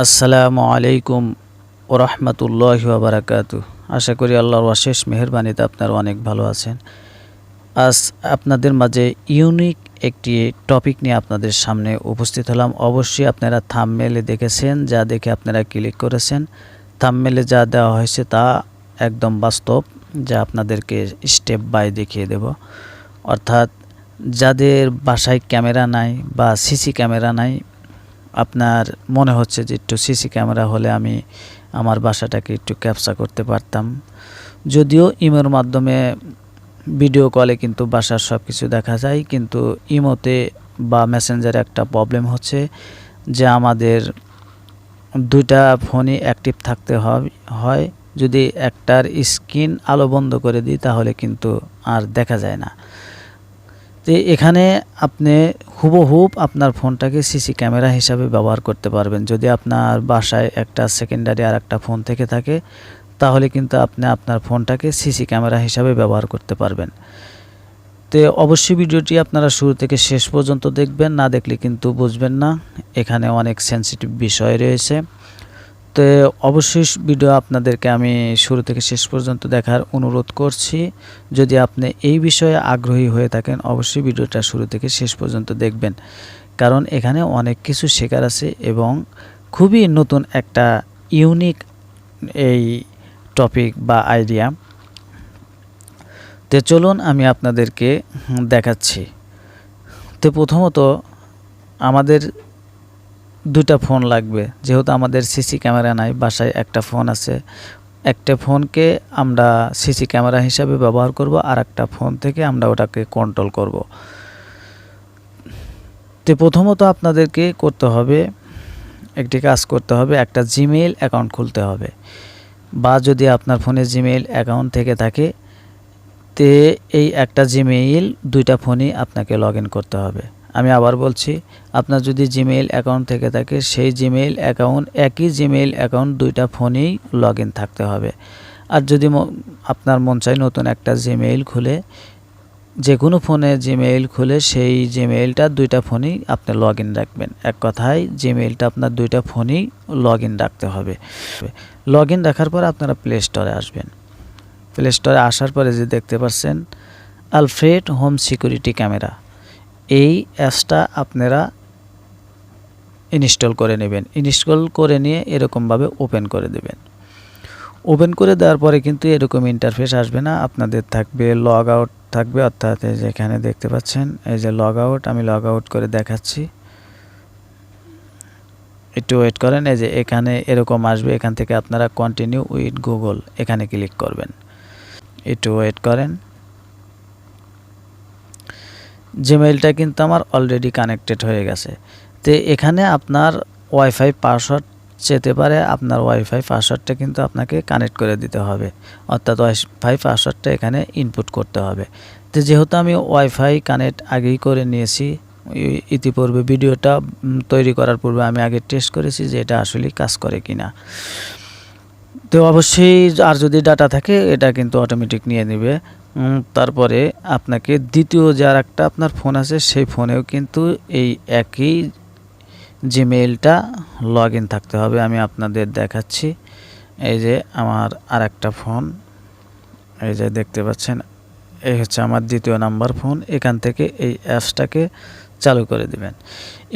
আসসালামু আলাইকুম ওরহমতুল্লাহি ওয়া বারাকাতুহু। আশা করি আল্লাহর অশেষ মেহেরবানিতে আপনারা অনেক ভালো আছেন। আজ আপনাদের মাঝে ইউনিক একটি টপিক নিয়ে আপনাদের সামনে উপস্থিত হলাম। অবশ্যই আপনারা থাম্বনেলে দেখেছেন, যা দেখে আপনারা ক্লিক করেছেন। থাম্বনেলে যা দেওয়া হয়েছে তা একদম বাস্তব, যা আপনাদেরকে স্টেপ বাই দেখিয়ে দেব। অর্থাৎ যাদের বাসায় ক্যামেরা নাই বা সিসি ক্যামেরা নাই, আপনার মনে হচ্ছে যে একটু সিসি ক্যামেরা হলে আমি আমার বাসাটাকে একটু ক্যাপচার করতে পারতাম। যদিও ইমোর মাধ্যমে ভিডিও কলে কিন্তু বাসার সব কিছু দেখা যায়, কিন্তু ইমোতে বা মেসেঞ্জারে একটা প্রবলেম হচ্ছে যে আমাদের দুইটা ফোনই অ্যাক্টিভ থাকতে হয়। যদি একটার স্ক্রিন আলো বন্ধ করে দিই তাহলে কিন্তু আর দেখা যায় না। তো এখানে আপনি হুবহুব আপনার ফোনটাকে সিসি ক্যামেরা হিসাবে ব্যবহার করতে পারবেন। যদি আপনার বাসায় একটা সেকেন্ডারি আর একটা ফোন থেকে থাকে, তাহলে কিন্তু আপনি আপনার ফোনটাকে সিসি ক্যামেরা হিসাবে ব্যবহার করতে পারবেন। তো অবশ্যই ভিডিওটি আপনারা শুরু থেকে শেষ পর্যন্ত দেখবেন, না দেখলে কিন্তু বুঝবেন না। এখানে অনেক সেনসিটিভ বিষয় রয়েছে। তো অবশ্যই ভিডিও আপনাদেরকে আমি শুরু থেকে শেষ পর্যন্ত দেখার অনুরোধ করছি। যদি আপনি এই বিষয়ে আগ্রহী হয়ে থাকেন, অবশ্যই ভিডিওটা শুরু থেকে শেষ পর্যন্ত দেখবেন, কারণ এখানে অনেক কিছু শেখার আছে এবং খুবই নতুন একটা ইউনিক এই টপিক বা আইডিয়া। তো চলুন আমি আপনাদেরকে দেখাচ্ছি। তো প্রথমত আমাদের দুটা ফোন লাগবে, যেহেতু আমাদের সিসি ক্যামেরা নাই, বাসায় একটা ফোন আছে। একটা ফোনকে আমরা সিসি ক্যামেরা হিসাবে ব্যবহার করব, আর একটা ফোন থেকে আমরা ওটাকে কন্ট্রোল করব। তো প্রথমত আপনাদেরকে করতে হবে, একটি কাজ করতে হবে, একটা জিমেইল অ্যাকাউন্ট খুলতে হবে। বা যদি আপনার ফোনে জিমেইল অ্যাকাউন্ট থেকে থাকে, তে এই একটা জিমেইল দুইটা ফোনই আপনাকে লগ ইন করতে হবে। আমি আবার বলছি, আপনার যদি জিমেইল অ্যাকাউন্ট থেকে থাকে, সেই জিমেইল অ্যাকাউন্ট একই জিমেইল অ্যাকাউন্ট দুইটা ফোনেই লগ ইন থাকতে হবে। আর যদি আপনার মন চায় নতুন একটা জিমেইল খুলে, যে কোনো ফোনে জিমেইল খুলে সেই জিমেইলটা দুইটা ফোনেই আপনি লগ ইন রাখবেন। এক কথায় জিমেইলটা আপনার দুইটা ফোনেই লগ ইন রাখতে হবে। লগ ইন রাখার পর আপনারা প্লে স্টোরে আসবেন। প্লে স্টোরে আসার পরে যে দেখতে পাচ্ছেন আলফ্রেড হোম সিকিউরিটি ক্যামেরা, এই অ্যাপসটা আপনারা ইনস্টল করে নেবেন। ইনস্টল করে নিয়ে এরকমভাবে ওপেন করে দেবেন। ওপেন করে দেওয়ার পরে কিন্তু এরকম ইন্টারফেস আসবে না, আপনাদের থাকবে লগ আউট থাকবে। অর্থাৎ এই যে এখানে দেখতে পাচ্ছেন এই যে লগ আউট, আমি লগ আউট করে দেখাচ্ছি, একটু ওয়েট করেন। এই যে এখানে এরকম আসবে, এখান থেকে আপনারা কন্টিনিউ উইথ গুগল এখানে ক্লিক করবেন। একটু ওয়েট করেন। জিমেইলটা কিন্তু আমার অলরেডি কানেক্টেড হয়ে গেছে। তো এখানে আপনার ওয়াইফাই পাসওয়ার্ড যেতে পারে, আপনার ওয়াইফাই পাসওয়ার্ডটা কিন্তু আপনাকে কানেক্ট করে দিতে হবে। অর্থাৎ ওয়াইফাই পাসওয়ার্ডটা এখানে ইনপুট করতে হবে। তো যেহেতু আমি ওয়াইফাই কানেক্ট আগেই করে নিয়েছি, ইতিপূর্বে ভিডিওটা তৈরি করার পূর্বে আমি আগে টেস্ট করেছি যে এটা আসলে কাজ করে কিনা। তো অবশ্যই আর যদি ডাটা থাকে এটা কিন্তু অটোমেটিক নিয়ে নেবে। তারপরে আপনাকে দ্বিতীয় যার একটা আপনার ফোন আছে, সেই ফোনেও কিন্তু এই একই জিমেইলটা লগ ইন থাকতে হবে। আমি আপনাদের দেখাচ্ছি। এই যে আমার আর একটা ফোন, এই যে দেখতে পাচ্ছেন, এই হচ্ছে আমার দ্বিতীয় নাম্বার ফোন। এখান থেকে এই অ্যাপসটাকে চালু করে দিবেন।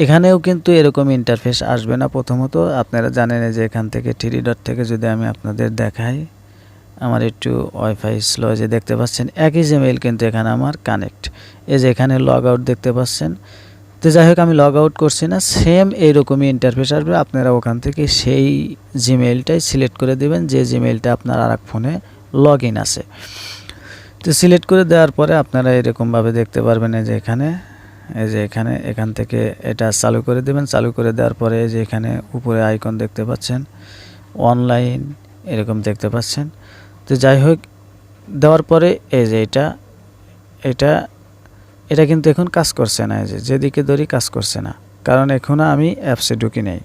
এখানেও কিন্তু এরকম ইন্টারফেস আসবে না। প্রথমত আপনারা জানেন যে এখান থেকে থ্রি ডট থেকে যদি আমি আপনাদের দেখাই, আমার একটু ওয়াইফাই স্লো, যে দেখতে পাচ্ছেন একই জিমেইল কিন্তু এখানে আমার কানেক্ট। এই যে এখানে লগ আউট দেখতে পাচ্ছেন। তো যাই হোক, আমি লগ আউট করছি না, সেম এইরকমই ইন্টারফেস আসবে। আপনারা ওখান থেকে সেই জিমেইলটাই সিলেক্ট করে দেবেন যে জিমেইলটা আপনার আর এক ফোনে লগ ইন আছে। তো সিলেক্ট করে দেওয়ার পরে আপনারা এরকমভাবে দেখতে পারবেন এই যে এখানে, এই যে এখান থেকে এটা চালু করে দেবেন। চালু করে দেওয়ার পরে এই যে এখানে উপরে আইকন দেখতে পাচ্ছেন, অনলাইন এরকম দেখতে পাচ্ছেন। তো যাই হোক, দেওয়ার পরে এই যে এটা কিন্তু এখন কাজ করছে না। এই যে যেদিকে ধরি কাজ করছে না, কারণ এখনও আমি অ্যাপসে ঢুকি নাই।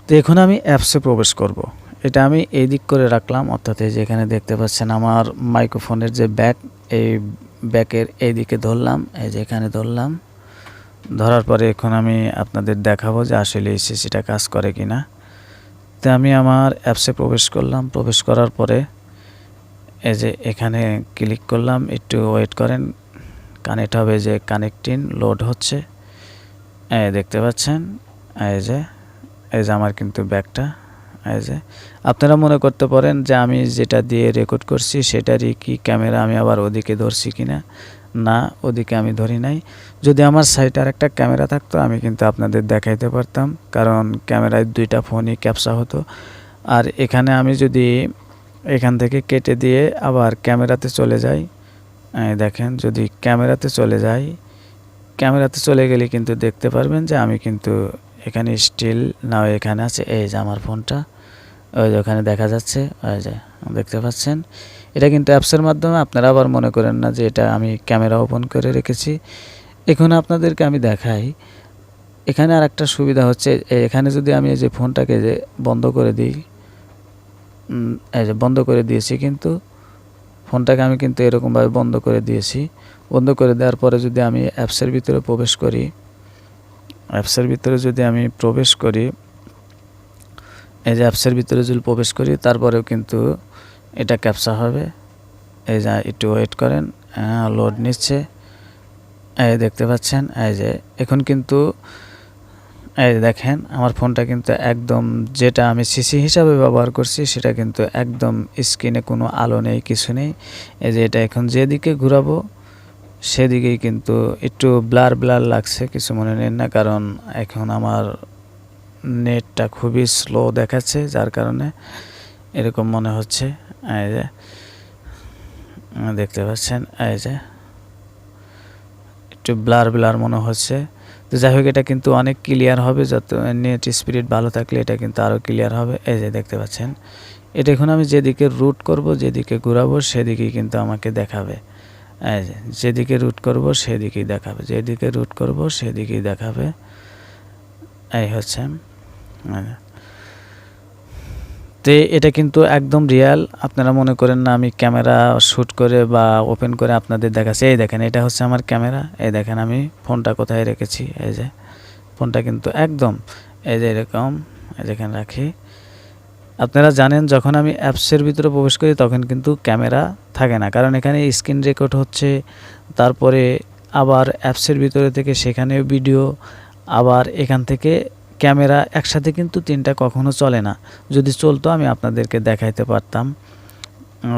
তো এখন আমি অ্যাপসে প্রবেশ করব। এটা আমি এই দিক করে রাখলাম, অর্থাৎ এই যে এখানে দেখতে পাচ্ছেন আমার মাইক্রোফোনের যে ব্যাক, এই ব্যাকের এই দিকে ধরলাম, এই যে এখানে ধরলাম। ধরার পরে এখন আমি আপনাদের দেখাবো যে আসলে এই সিসিটা কাজ করে কিনা। তো আমি আমার অ্যাপসে প্রবেশ করলাম, প্রবেশ করার পরে এই যে এখানে ক্লিক করলাম, একটু ওয়েট করেন, কানেক্ট হবে, যে কানেক্টিং লোড হচ্ছে, দেখতে পাচ্ছেন। এই যে আমার কিন্তু ব্যাগটা, এই যে আপনারা মনে করতে পারেন যে আমি যেটা দিয়ে রেকর্ড করছি সেটারই কি ক্যামেরা আমি আবার ওদিকে ধরছি কিনা, না ওদিকে আমি ধরি নাই। যদি আমার সাইডে আর একটা ক্যামেরা থাকতো আমি কিন্তু আপনাদের দেখাইতে পারতাম, কারণ ক্যামেরায় দুইটা ফোনই ক্যাপচা হতো। আর এখানে আমি যদি এখান থেকে কেটে দিয়ে আবার ক্যামেরাতে চলে যাই, দেখেন যদি ক্যামেরাতে চলে যাই, ক্যামেরাতে চলে গেলে কিন্তু দেখতে পারবেন যে আমি কিন্তু এখানে স্টিল নাও এখানে আছে, এই যে আমার ফোনটা, ওই যে ওখানে দেখা যাচ্ছে, ওই যে দেখতে পাচ্ছেন। এটা কিন্তু অ্যাপসের মাধ্যমে, আপনারা আবার মনে করেন না যে এটা আমি ক্যামেরা ওপেন করে রেখেছি। এখন আপনাদেরকে আমি দেখাই, এখানে আর একটা সুবিধা হচ্ছে, এখানে যদি আমি এই যে ফোনটাকে যে বন্ধ করে দিই, এই যে বন্ধ করে দিয়েছি, কিন্তু ফোনটাকে আমি কিন্তু এরকমভাবে বন্ধ করে দিয়েছি। বন্ধ করে দেওয়ার পরে যদি আমি অ্যাপসের ভিতরে প্রবেশ করি, অ্যাপসের ভিতরে যদি আমি প্রবেশ করি, এই যে অ্যাপসের ভিতরে যদি প্রবেশ করি, তারপরেও কিন্তু এটা ক্যাপচা হবে। এই যে একটু ওয়েট করেন, লোড নিচ্ছে, এই দেখতে পাচ্ছেন। এই যে এখন কিন্তু এই দেখেন আমার ফোনটা কিন্তু একদম, যেটা আমি সিসি হিসাবে ব্যবহার করছি সেটা কিন্তু একদম স্ক্রিনে কোনো আলো নেই, কিছু নেই। এই যে এটা এখন যেদিকে ঘুরাবো সেদিকেই কিন্তু একটু ব্লার ব্লার লাগছে, কিছু মনে নেন না, কারণ এখন আমার নেটটা খুবই স্লো দেখাচ্ছে, যার কারণে এরকম মনে হচ্ছে। এই যে দেখতে পাচ্ছেন, এই যে একটু ব্লার ব্লার মনে হচ্ছে। তো যাই হোক, এটা কিন্তু অনেক ক্লিয়ার হবে, যত নেট স্পিড ভালো থাকলে এটা কিন্তু আরও ক্লিয়ার হবে। এই যে দেখতে পাচ্ছেন, এটা এখন আমি যেদিকে রুট করব, যেদিকে ঘুরাবো সেদিকেই কিন্তু আমাকে দেখাবে। এই যে যেদিকে রুট করব সেদিকেই দেখাবে, যেদিকে রুট করব সেদিকেই দেখাবে। এই হচ্ছে, তো এটা কিন্তু একদম রিয়াল। আপনারা মনে করেন না আমি ক্যামেরা শ্যুট করে বা ওপেন করে আপনাদের দেখাচ্ছি। এই দেখেন, এটা হচ্ছে আমার ক্যামেরা, এই দেখেন আমি ফোনটা কোথায় রেখেছি। এই যে ফোনটা কিন্তু একদম এই যে এরকম যেখানে রাখি। আপনারা জানেন যখন আমি অ্যাপসের ভিতরে প্রবেশ করি তখন কিন্তু ক্যামেরা থাকে না, কারণ এখানে স্ক্রিন রেকর্ড হচ্ছে, তারপরে আবার অ্যাপসের ভিতরে থেকে সেখানেও ভিডিও, আবার এখান থেকে ক্যামেরা, একসাথে কিন্তু তিনটা কখনো চলে না। যদি চলতো আমি আপনাদেরকে দেখাইতে পারতাম।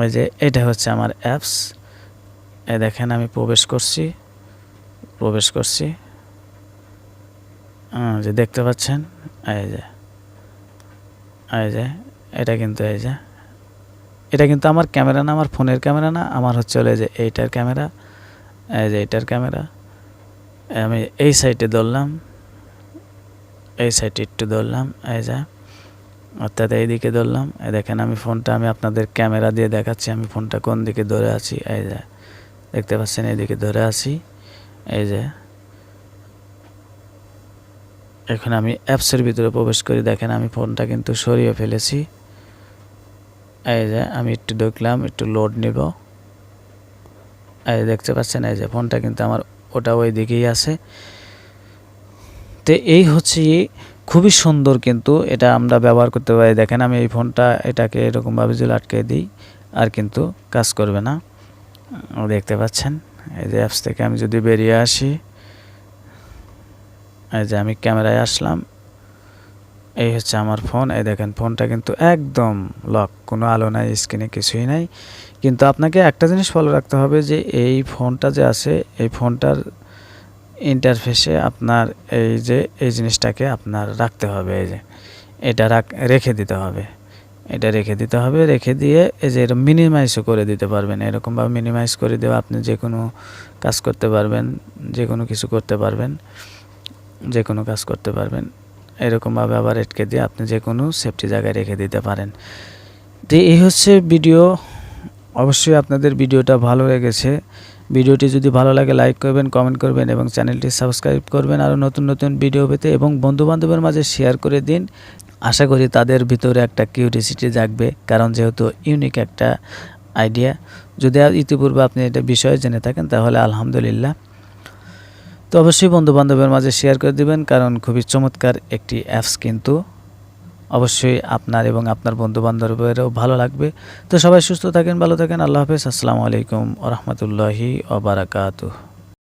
ওই যে এটা হচ্ছে আমার অ্যাপস, এই দেখেন আমি প্রবেশ করছি, যে দেখতে পাচ্ছেন। এই যে এটা কিন্তু, এই যে এটা কিন্তু আমার ক্যামেরা না, আমার ফোনের ক্যামেরা না, আমার হচ্ছে হলো যে এইটার ক্যামেরা। এই যে এইটার ক্যামেরা, আমি এই সাইডে ধরলাম, এই সাইডে একটু ধরলাম, এই যে অর্থাৎ এইদিকে ধরলাম। এই দেখেন আমি ফোনটা, আমি আপনাদের ক্যামেরা দিয়ে দেখাচ্ছি আমি ফোনটা কোন দিকে ধরে আছি। এই যে দেখতে পাচ্ছেন, এইদিকে ধরে আছি। এই যে এখন আমি অ্যাপসের ভিতরে প্রবেশ করি, দেখেন আমি ফোনটা কিন্তু সরিয়ে ফেলেছি। এই যে আমি একটু ঢুকলাম, একটু লোড নিব। এই দেখতে পাচ্ছেন, এই যে ফোনটা কিন্তু আমার ওটা ওই দিকেই আছে। তো এই হচ্ছে খুবই সুন্দর, কিন্তু এটা আমরা ব্যবহার করতে পারি। দেখেন আমি এই ফোনটা এটাকে এরকমভাবে যদি আটকে দিই আর কিন্তু কাজ করবে না, দেখতে পাচ্ছেন। এই যে অ্যাপস থেকে আমি যদি বেরিয়ে আসি, এই যে আমি ক্যামেরায় আসলাম, এই হচ্ছে আমার ফোন। এই দেখেন ফোনটা কিন্তু একদম লক, কোনো আলো নাই, স্ক্রিনে কিছুই নাই। কিন্তু আপনাকে একটা জিনিস ফলো রাখতে হবে, যে এই ফোনটা যে আছে এই ফোনটার ইন্টারফেসে আপনার এই যে এই জিনিসটাকে আপনার রাখতে হবে। এই যে এটা রেখে দিতে হবে, এটা রেখে দিতে হবে। রেখে দিয়ে এই যে এটা মিনিমাইজও করে দিতে পারবেন, এরকমভাবে মিনিমাইজ করে দেওয়া আপনি যে কোনো কাজ করতে পারবেন, যে কোনো কিছু করতে পারবেন, যে কোনো কাজ করতে পারবেন। এরকমভাবে আবার আটকে দিয়ে আপনি যে কোনো সেফটি জায়গায় রেখে দিতে পারেন। তো এই হচ্ছে ভিডিও। অবশ্যই আপনাদের ভিডিওটা ভালো লেগেছে। ভিডিওটি যদি ভালো লাগে লাইক করবেন, কমেন্ট করবেন এবং চ্যানেলটি সাবস্ক্রাইব করবেন আরও নতুন নতুন ভিডিও পেতে, এবং বন্ধুবান্ধবের মাঝে শেয়ার করে দিন। আশা করি তাদের ভিতরে একটা কিউরিওসিটি জাগবে, কারণ যেহেতু ইউনিক একটা আইডিয়া। যদি ইতিপূর্বে আপনি এটা বিষয়ে জেনে থাকেন তাহলে আলহামদুলিল্লাহ। তো অবশ্যই বন্ধুবান্ধবের মাঝে শেয়ার করে দিবেন, কারণ খুবই চমৎকার একটি অ্যাপস কিন্তু অবশ্যই আপনার এবং আপনার বন্ধুবান্ধবেরও ভালো লাগবে। তো সবাই সুস্থ থাকেন, ভালো থাকেন। আল্লাহ হাফেজ। আসসালামু আলাইকুম ওয়া রাহমাতুল্লাহি ওয়া বারাকাতুহু।